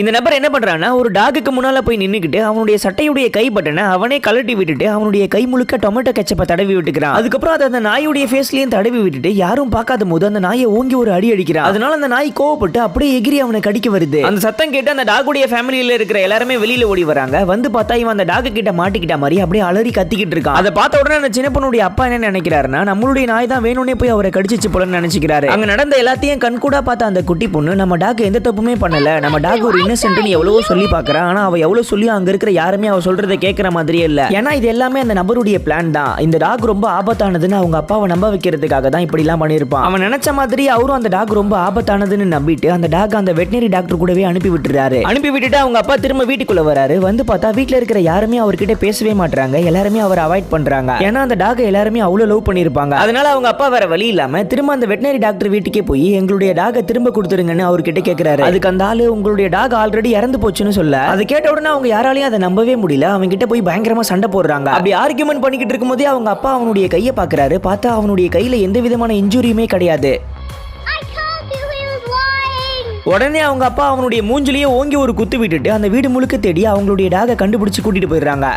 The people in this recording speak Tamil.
இந்த நபர் என்ன பண்றான்னா ஒரு டாகுக்கு முன்னால போய் நின்னுக்கிட்டு அவனுடைய சட்டையுடைய கை பட்டனை அவனே கலட்டி விட்டுட்டு அவனுடைய கை முழுக்க டொமேட்டோ கெச்சப்பை தடவி விட்டுக்கிறான். அதுக்கப்புறம் அதை அந்த நாயுடைய ஃபேஸ்லயும் தடவி விட்டுட்டு யாரும் பார்க்காத போது அந்த நாயை ஓங்கி ஒரு அடி அடிக்கிறான். அதனால அந்த நாய் கோவப்பட்டு அப்படியே எகிரி அவனை கடிக்க வருது. அந்த சத்தம் கேட்டு அந்த டாகுடைய ஃபேமிலியில இருக்கிற எல்லாருமே வெளியில ஓடி வராங்க. வந்து பார்த்தா இவன் அந்த டாகு கிட்ட மாட்டிக்கிட்ட மாதிரி அப்படியே அலறி கத்திக்கிட்டு இருக்கான். அதை பார்த்த உடனே அந்த சின்ன பொண்ணுடைய அப்பா என்ன நினைக்கிறாருன்னா நம்மளுடைய நாய் தான் வேணும்னே போய் அவரை கடிச்சிச்சு போலன்னு நினைச்சுக்கிறாரு. அங்க நடந்த எல்லாத்தையும் கண்கூடா பார்த்த அந்த குட்டி பொண்ணு நம்ம டாக் எந்த தப்புமே பண்ணல, நம்ம டாக் ஒரு இன்னசென்ட் எவ்வளவோ சொல்லி பாக்குறான். ஆனா அவ எவ்வளவு சொல்லி அங்க இருக்கிற யாருமே அவ சொல்றதை கேட்கற மாதிரியே இல்ல. ஏன்னா இது எல்லாமே அந்த நபருடைய பிளான் தான். இந்த டாக் ரொம்ப ஆபத்தானதுன்னு அவங்க அப்பாவை நம்ப வைக்கிறதுக்காக தான் இப்படி எல்லாம் பண்ணிருப்பான். அவன் நினைச்ச மாதிரி அவரும் அந்த டாக் ரொம்ப ஆபத்தானதுன்னு நம்பிட்டு அந்த டாக் அந்த வெட்டினரி டாக்டர் கூடவே அனுப்பி விட்டுறாரு. அனுப்பி விட்டுட்டு அவங்க அப்பா திரும்ப வீட்டுக்குள்ள வராரு. வந்து பார்த்தா வீட்டுல இருக்கிற யாருமே அவர்கிட்ட பேசவே மாட்டாங்க. எல்லாருமே அவரை அவாய்ட் பண்றாங்க. ஏன்னா அந்த டாக் எல்லாருமே அவ்வளவு லவ் பண்ணிருப்பாங்க. அதனால அவங்க அப்பா வேற வழி இல்லாம திரும்ப அந்த வெட்டினரி டாக்டர் வீட்டுக்கே போய் எங்களுடைய டாகை திரும்ப கொடுத்துருங்கன்னு அவர்கிட்ட கேட்கிறாரு. அதுக்கு அந்த ஆளு உங்களுடைய டாக் ஆல்ரெடி இறந்து போச்சுன்னு சொல்ல அதை கேட்ட உடனே அவங்க யாராலையும் அதை நம்பவே முடியல. அவங்க கிட்ட போய் பயங்கரமா சண்டை போடுறாங்க. அப்படி ஆர்கியூமெண்ட் பண்ணிக்கிட்டு இருக்கும்போதே அவங்க அப்பா அவனுடைய கையை பாக்குறாரு. பார்த்தா அவனுடைய கையில எந்த விதமான இன்ஜுரியுமே கிடையாது. உடனே அவங்க அப்பா அவனுடைய மூஞ்சிலேயே ஓங்கி ஒரு குத்து விட்டுட்டு அந்த வீடு முழுக்க தேடி அவங்களுடைய டாகை கண்டுபிடிச்சு கூட்டிட்டு போயிடுறாங்க.